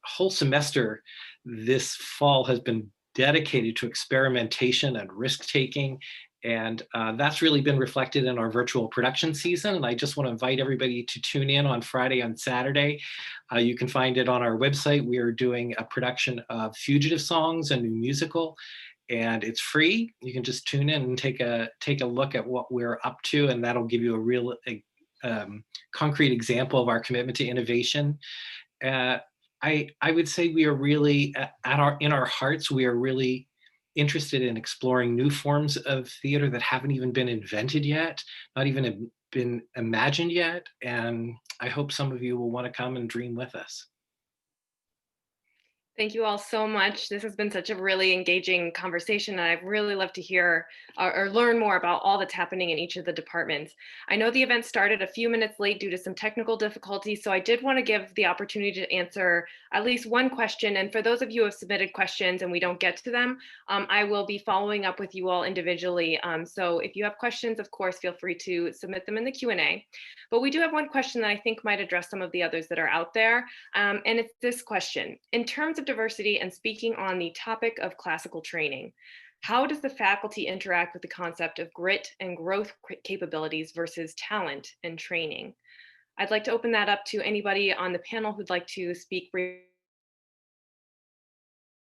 whole semester this fall has been dedicated to experimentation and risk-taking And that's really been reflected in our virtual production season. And I just want to invite everybody to tune in on Friday and Saturday. You can find it on our website. We are doing a production of Fugitive Songs, a new musical, and it's free. You can just tune in and take a look at what we're up to, and that'll give you a real concrete example of our commitment to innovation. I would say we are really in our hearts, we are really interested in exploring new forms of theater that haven't even been invented yet, not even been imagined yet. And I hope some of you will want to come and dream with us. Thank you all so much. This has been such a really engaging conversation, and I'd really love to hear or learn more about all that's happening in each of the departments. I know the event started a few minutes late due to some technical difficulties, so I did want to give the opportunity to answer at least one question. And for those of you who have submitted questions and we don't get to them, I will be following up with you all individually. So if you have questions, of course, feel free to submit them in the Q&A. But we do have one question that I think might address some of the others that are out there. And it's this question: in terms of diversity and speaking on the topic of classical training, how does the faculty interact with the concept of grit and growth capabilities versus talent and training? I'd like to open that up to anybody on the panel who'd like to speak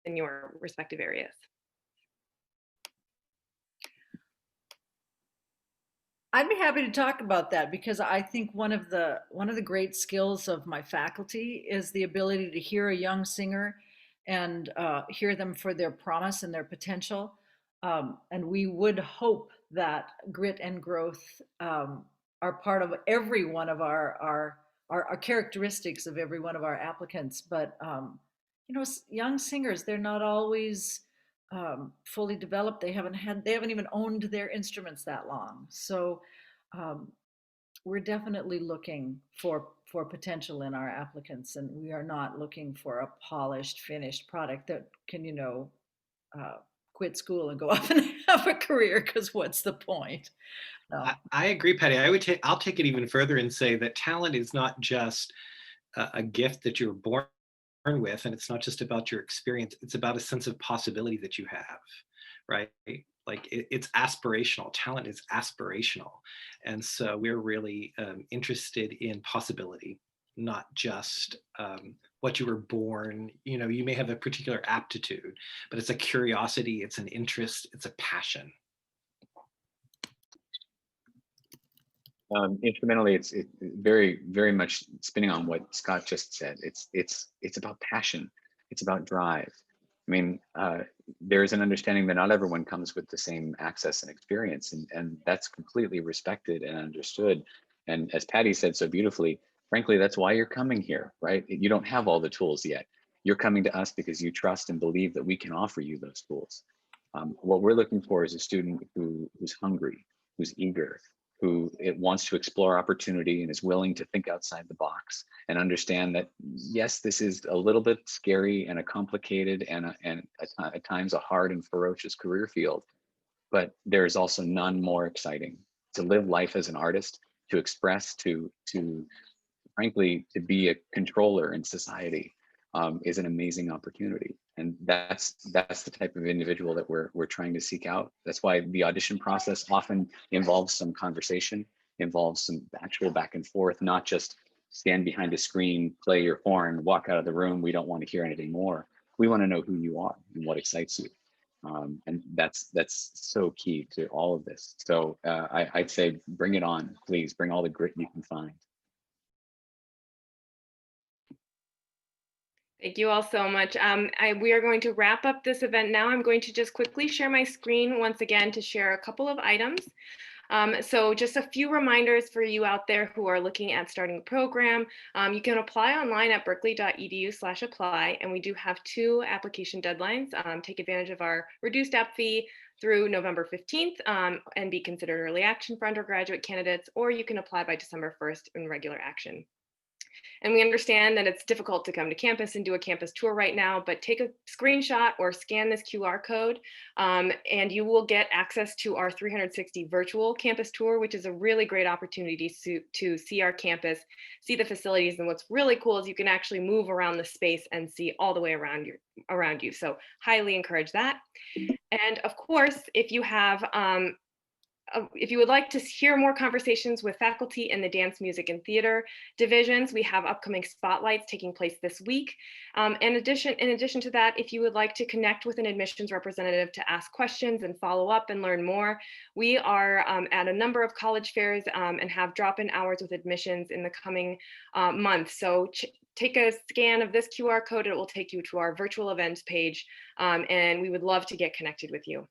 in your respective areas. I'd be happy to talk about that, because I think one of the great skills of my faculty is the ability to hear a young singer and hear them for their promise and their potential. And we would hope that grit and growth are part of every one of our characteristics of every one of our applicants. But you know, young singers, they're not always fully developed. They haven't even owned their instruments that long. So we're definitely looking for potential in our applicants, and we are not looking for a polished, finished product that can, you know, quit school and go off and have a career, because what's the point? No. I agree, Patty. I'll take it even further and say that talent is not just a gift that you're born with, and it's not just about your experience. It's about a sense of possibility that you have, right? Like it's aspirational. Talent is aspirational, and so we're really interested in possibility, not just what you were born. You know, you may have a particular aptitude, but it's a curiosity, it's an interest, it's a passion. Instrumentally, it's very, very much spinning on what Scott just said. It's about passion. It's about drive. I mean, there's an understanding that not everyone comes with the same access and experience, and that's completely respected and understood. And as Patty said so beautifully, frankly, that's why you're coming here, right? You don't have all the tools yet. You're coming to us because you trust and believe that we can offer you those tools. What we're looking for is a student who's hungry, who's eager, who it wants to explore opportunity and is willing to think outside the box and understand that, yes, this is a little bit scary and a complicated and at times a hard and ferocious career field, but there is also none more exciting. To live life as an artist, to express, to frankly, to be a controller in society is an amazing opportunity. And that's the type of individual that we're trying to seek out. That's why the audition process often involves some conversation, involves some actual back and forth, not just stand behind a screen, play your horn, walk out of the room. We don't want to hear anything more. We want to know who you are and what excites you. And that's so key to all of this. So I'd say bring it on, please. Bring all the grit you can find. Thank you all so much. We are going to wrap up this event now. I'm going to just quickly share my screen once again to share a couple of items. So just a few reminders for you out there who are looking at starting a program. You can apply online at berklee.edu/apply, and we do have 2 application deadlines. Take advantage of our reduced app fee through November 15th and be considered early action for undergraduate candidates, or you can apply by December 1st in regular action. And we understand that it's difficult to come to campus and do a campus tour right now, but take a screenshot or scan this QR code and you will get access to our 360 virtual campus tour, which is a really great opportunity to see our campus, see the facilities. And what's really cool is you can actually move around the space and see all the way around you. So highly encourage that. And of course, if you have if you would like to hear more conversations with faculty in the dance, music, and theater divisions, we have upcoming spotlights taking place this week. In addition to that, if you would like to connect with an admissions representative to ask questions and follow up and learn more, we are at a number of college fairs and have drop-in hours with admissions in the coming month. So take a scan of this QR code. It will take you to our virtual events page, and we would love to get connected with you.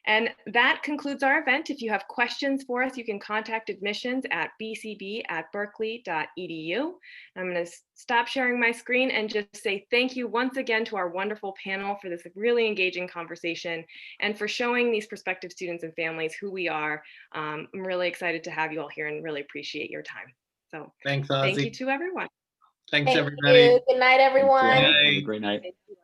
And that concludes our event. If you have questions for us, you can contact admissions at bcb@berklee.edu. I'm going to stop sharing my screen and just say thank you once again to our wonderful panel for this really engaging conversation and for showing these prospective students and families who we are. I'm really excited to have you all here and really appreciate your time. So Thanks, thank you Ozzy. to everyone. Thanks, Thank everybody. you. Good night, Thanks, everyone. Have a Bye. great night. Thank you.